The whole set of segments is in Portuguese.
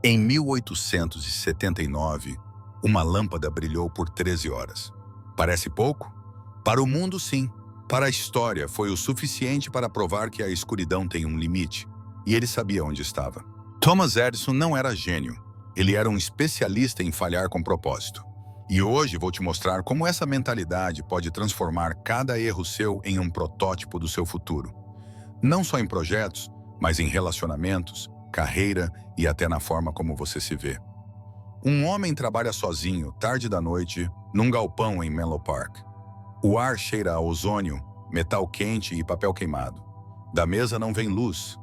Em 1879, uma lâmpada brilhou por 13 horas. Parece pouco? Para o mundo, sim. Para a história, foi o suficiente para provar que a escuridão tem um limite, e ele sabia onde estava. Thomas Edison não era gênio. Ele era um especialista em falhar com propósito. E hoje vou te mostrar como essa mentalidade pode transformar cada erro seu em um protótipo do seu futuro. Não só em projetos, mas em relacionamentos, carreira e até na forma como você se vê. Um homem trabalha sozinho, tarde da noite, num galpão em Menlo Park. O ar cheira a ozônio, metal quente e papel queimado. Da mesa não vem luz,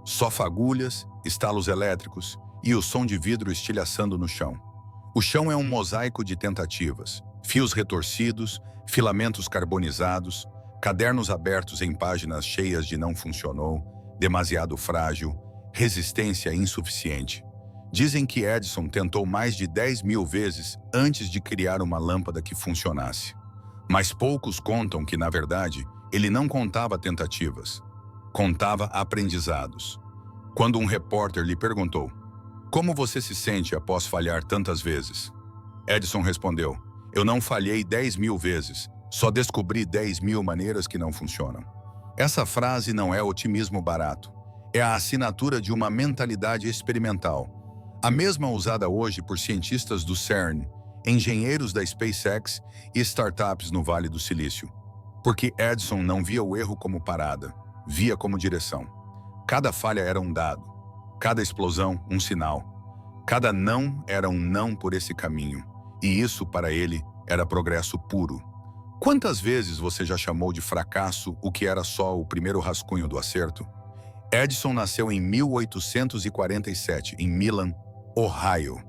só fagulhas, estalos elétricos e o som de vidro estilhaçando no chão. O chão é um mosaico de tentativas, fios retorcidos, filamentos carbonizados, cadernos abertos em páginas cheias de não funcionou, demasiado frágil, resistência insuficiente. Dizem que Edison tentou mais de 10.000 vezes antes de criar uma lâmpada que funcionasse. Mas poucos contam que, na verdade, ele não contava tentativas, contava aprendizados. Quando um repórter lhe perguntou: "Como você se sente após falhar tantas vezes?", Edison respondeu: "Eu não falhei 10.000 vezes, só descobri 10.000 maneiras que não funcionam." Essa frase não é otimismo barato, é a assinatura de uma mentalidade experimental, a mesma usada hoje por cientistas do CERN, engenheiros da SpaceX e startups no Vale do Silício. Porque Edison não via o erro como parada, via como direção. Cada falha era um dado, cada explosão um sinal, cada não era um não por esse caminho, e isso para ele era progresso puro. Quantas vezes você já chamou de fracasso o que era só o primeiro rascunho do acerto? Edison nasceu em 1847, em Milan, Ohio.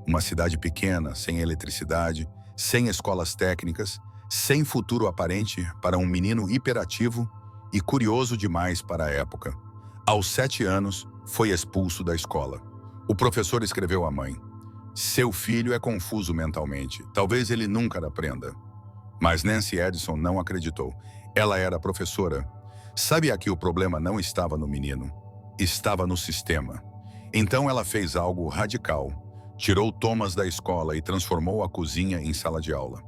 Uma cidade pequena, sem eletricidade, sem escolas técnicas, sem futuro aparente para um menino hiperativo e curioso demais para a época. Aos 7 anos, foi expulso da escola. O professor escreveu à mãe: "Seu filho é confuso mentalmente, talvez ele nunca aprenda." Mas Nancy Edison não acreditou. Ela era professora. Sabia que o problema não estava no menino, estava no sistema. Então ela fez algo radical. Tirou Thomas da escola e transformou a cozinha em sala de aula.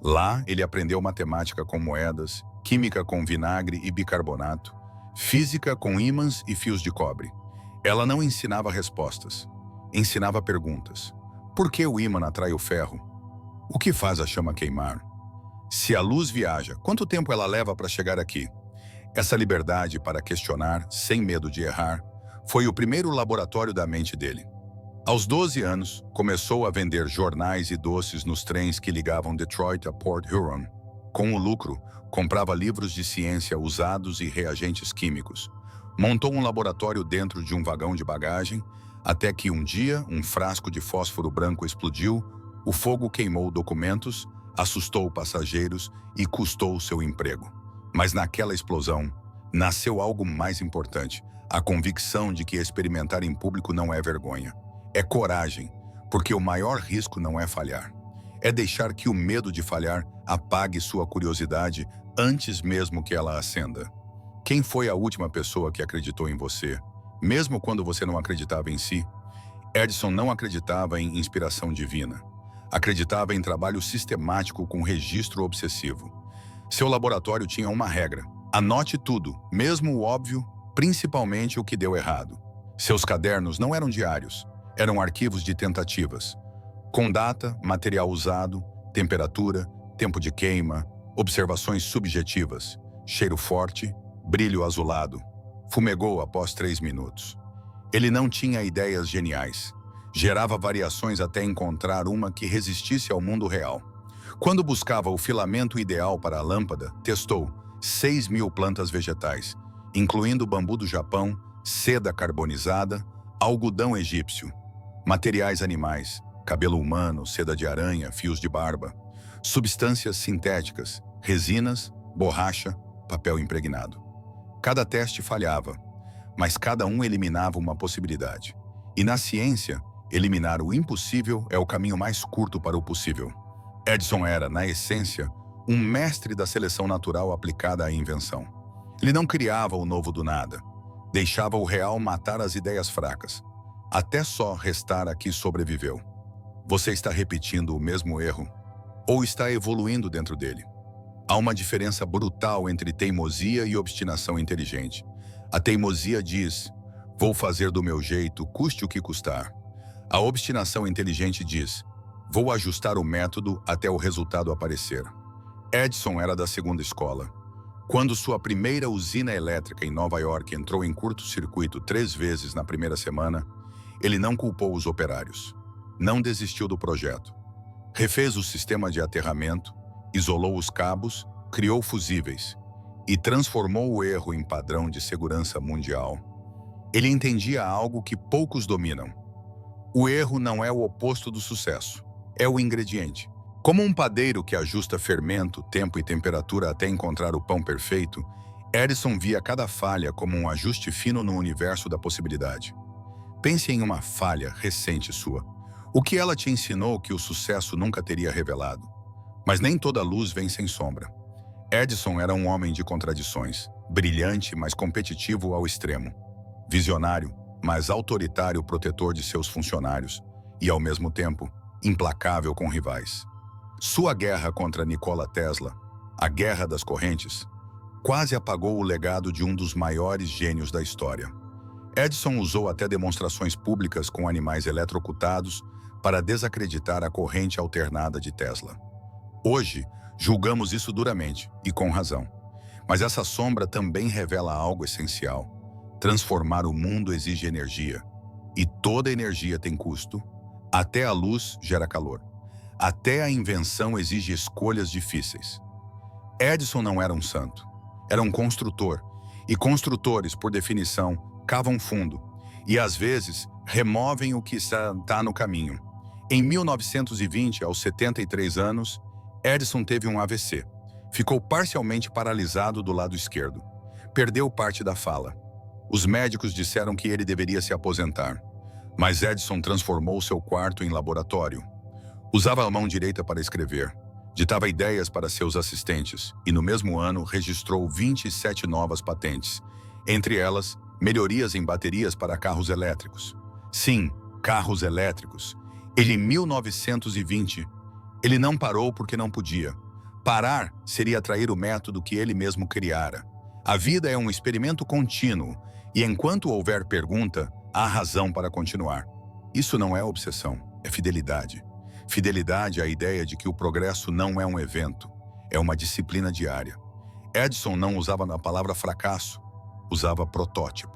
Lá, ele aprendeu matemática com moedas, química com vinagre e bicarbonato, física com ímãs e fios de cobre. Ela não ensinava respostas, ensinava perguntas. Por que o ímã atrai o ferro? O que faz a chama queimar? Se a luz viaja, quanto tempo ela leva para chegar aqui? Essa liberdade para questionar, sem medo de errar, foi o primeiro laboratório da mente dele. Aos 12 anos, começou a vender jornais e doces nos trens que ligavam Detroit a Port Huron. Com o lucro, comprava livros de ciência usados e reagentes químicos. Montou um laboratório dentro de um vagão de bagagem, até que um dia um frasco de fósforo branco explodiu, o fogo queimou documentos, assustou passageiros e custou seu emprego. Mas naquela explosão, nasceu algo mais importante, a convicção de que experimentar em público não é vergonha. É coragem, porque o maior risco não é falhar. É deixar que o medo de falhar apague sua curiosidade antes mesmo que ela acenda. Quem foi a última pessoa que acreditou em você, mesmo quando você não acreditava em si? Edison não acreditava em inspiração divina. Acreditava em trabalho sistemático com registro obsessivo. Seu laboratório tinha uma regra: anote tudo, mesmo o óbvio, principalmente o que deu errado. Seus cadernos não eram diários, eram arquivos de tentativas, com data, material usado, temperatura, tempo de queima, observações subjetivas, cheiro forte, brilho azulado. Fumegou após 3 minutos. Ele não tinha ideias geniais. Gerava variações até encontrar uma que resistisse ao mundo real. Quando buscava o filamento ideal para a lâmpada, testou 6.000 plantas vegetais, incluindo bambu do Japão, seda carbonizada, algodão egípcio, materiais animais, cabelo humano, seda de aranha, fios de barba, substâncias sintéticas, resinas, borracha, papel impregnado. Cada teste falhava, mas cada um eliminava uma possibilidade. E na ciência, eliminar o impossível é o caminho mais curto para o possível. Edison era, na essência, um mestre da seleção natural aplicada à invenção. Ele não criava o novo do nada, deixava o real matar as ideias fracas. até só restar a que sobreviveu. Você está repetindo o mesmo erro ou está evoluindo dentro dele? Há uma diferença brutal entre teimosia e obstinação inteligente. A teimosia diz: vou fazer do meu jeito, custe o que custar. A obstinação inteligente diz: vou ajustar o método até o resultado aparecer. Edison era da segunda escola. Quando sua primeira usina elétrica em Nova York entrou em curto-circuito 3 vezes na primeira semana, ele não culpou os operários. Não desistiu do projeto. Refez o sistema de aterramento, isolou os cabos, criou fusíveis e transformou o erro em padrão de segurança mundial. Ele entendia algo que poucos dominam. O erro não é o oposto do sucesso, é o ingrediente. Como um padeiro que ajusta fermento, tempo e temperatura até encontrar o pão perfeito, Edison via cada falha como um ajuste fino no universo da possibilidade. Pense em uma falha recente sua. O que ela te ensinou que o sucesso nunca teria revelado? Mas nem toda luz vem sem sombra. Edison era um homem de contradições, brilhante, mas competitivo ao extremo. Visionário, mas autoritário protetor de seus funcionários e, ao mesmo tempo, implacável com rivais. Sua guerra contra Nikola Tesla, a Guerra das Correntes, quase apagou o legado de um dos maiores gênios da história. Edison usou até demonstrações públicas com animais eletrocutados para desacreditar a corrente alternada de Tesla. Hoje, julgamos isso duramente, e com razão. Mas essa sombra também revela algo essencial. Transformar o mundo exige energia, e toda energia tem custo. Até a luz gera calor. Até a invenção exige escolhas difíceis. Edison não era um santo, era um construtor, e construtores, por definição, cavam fundo, e às vezes removem o que está no caminho. Em 1920, aos 73 anos, Edison teve um AVC. Ficou parcialmente paralisado do lado esquerdo. Perdeu parte da fala. Os médicos disseram que ele deveria se aposentar, mas Edison transformou seu quarto em laboratório. Usava a mão direita para escrever, ditava ideias para seus assistentes e, no mesmo ano, registrou 27 novas patentes, entre elas, melhorias em baterias para carros elétricos. Sim, carros elétricos. Em 1920, ele não parou porque não podia. Parar seria trair o método que ele mesmo criara. A vida é um experimento contínuo, e enquanto houver pergunta, há razão para continuar. Isso não é obsessão, é fidelidade. Fidelidade à ideia de que o progresso não é um evento, é uma disciplina diária. Edison não usava a palavra fracasso, usava protótipo.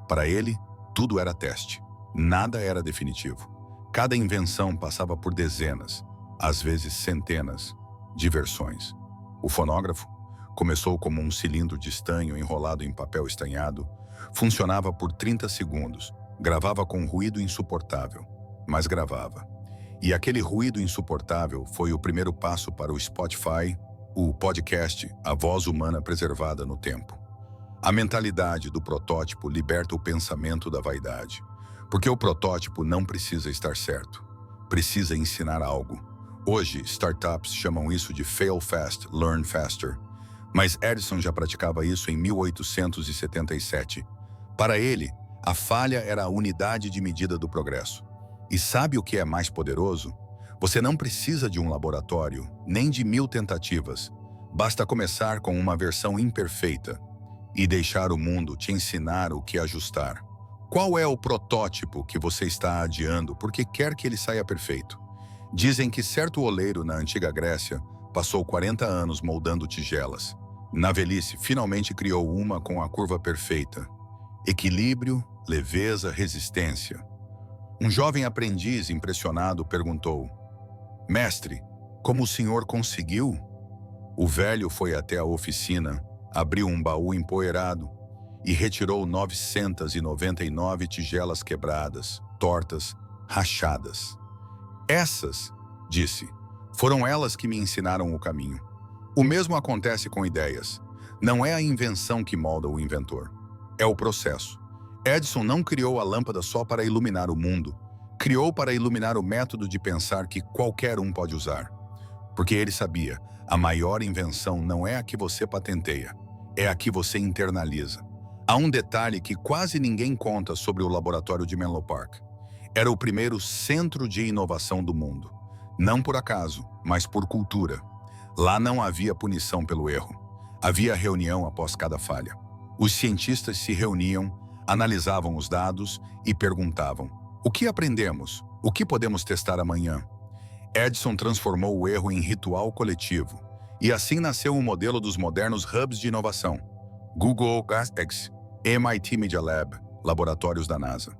Para ele, tudo era teste, nada era definitivo. Cada invenção passava por dezenas, às vezes centenas, de versões. O fonógrafo começou como um cilindro de estanho enrolado em papel estanhado, funcionava por 30 segundos, gravava com ruído insuportável, mas gravava. E aquele ruído insuportável foi o primeiro passo para o Spotify, o podcast, a voz humana preservada no tempo. A mentalidade do protótipo liberta o pensamento da vaidade, porque o protótipo não precisa estar certo, precisa ensinar algo. Hoje, startups chamam isso de fail fast, learn faster. Mas Edison já praticava isso em 1877. Para ele, a falha era a unidade de medida do progresso. E sabe o que é mais poderoso? Você não precisa de um laboratório, nem de 1000 tentativas. Basta começar com uma versão imperfeita e deixar o mundo te ensinar o que ajustar. Qual é o protótipo que você está adiando porque quer que ele saia perfeito? Dizem que certo oleiro na antiga Grécia passou 40 anos moldando tigelas. Na velhice, finalmente criou uma com a curva perfeita. Equilíbrio, leveza, resistência. Um jovem aprendiz impressionado perguntou: "Mestre, como o senhor conseguiu?" O velho foi até a oficina, abriu um baú empoeirado e retirou 999 tigelas quebradas, tortas, rachadas. "Essas", disse, "foram elas que me ensinaram o caminho." O mesmo acontece com ideias. Não é a invenção que molda o inventor, é o processo. Edison não criou a lâmpada só para iluminar o mundo, criou para iluminar o método de pensar que qualquer um pode usar. Porque ele sabia, a maior invenção não é a que você patenteia, é a que você internaliza. Há um detalhe que quase ninguém conta sobre o laboratório de Menlo Park. Era o primeiro centro de inovação do mundo. Não por acaso, mas por cultura. Lá não havia punição pelo erro. Havia reunião após cada falha. Os cientistas se reuniam, analisavam os dados e perguntavam: o que aprendemos? O que podemos testar amanhã? Edison transformou o erro em ritual coletivo. E assim nasceu o modelo dos modernos hubs de inovação. Google, GasX, MIT Media Lab, laboratórios da NASA.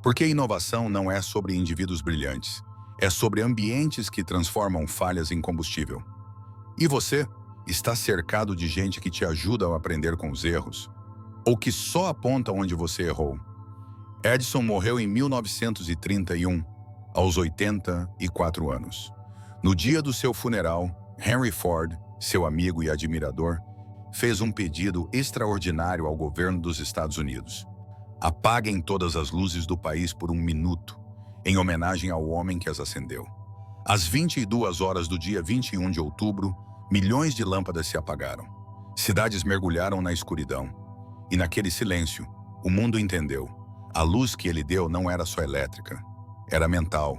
Porque inovação não é sobre indivíduos brilhantes. É sobre ambientes que transformam falhas em combustível. E você? Está cercado de gente que te ajuda a aprender com os erros? Ou que só aponta onde você errou? Edison morreu em 1931, aos 84 anos. No dia do seu funeral, Henry Ford, seu amigo e admirador, fez um pedido extraordinário ao governo dos Estados Unidos. Apaguem todas as luzes do país por 1 minuto, em homenagem ao homem que as acendeu. Às 22 horas do dia 21 de outubro, milhões de lâmpadas se apagaram. Cidades mergulharam na escuridão. E naquele silêncio, o mundo entendeu. A luz que ele deu não era só elétrica, era mental.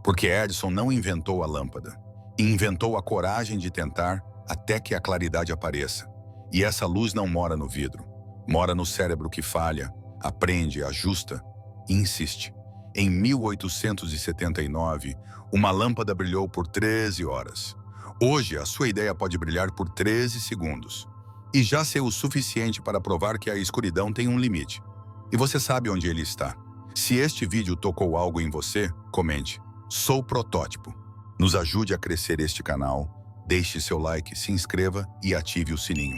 Porque Edison não inventou a lâmpada, inventou a coragem de tentar até que a claridade apareça. E essa luz não mora no vidro, mora no cérebro que falha, aprende, ajusta e insiste. Em 1879, uma lâmpada brilhou por 13 horas. Hoje, a sua ideia pode brilhar por 13 segundos. E já ser o suficiente para provar que a escuridão tem um limite. E você sabe onde ele está. Se este vídeo tocou algo em você, comente. Sou Protótipo. Nos ajude a crescer este canal, deixe seu like, se inscreva e ative o sininho.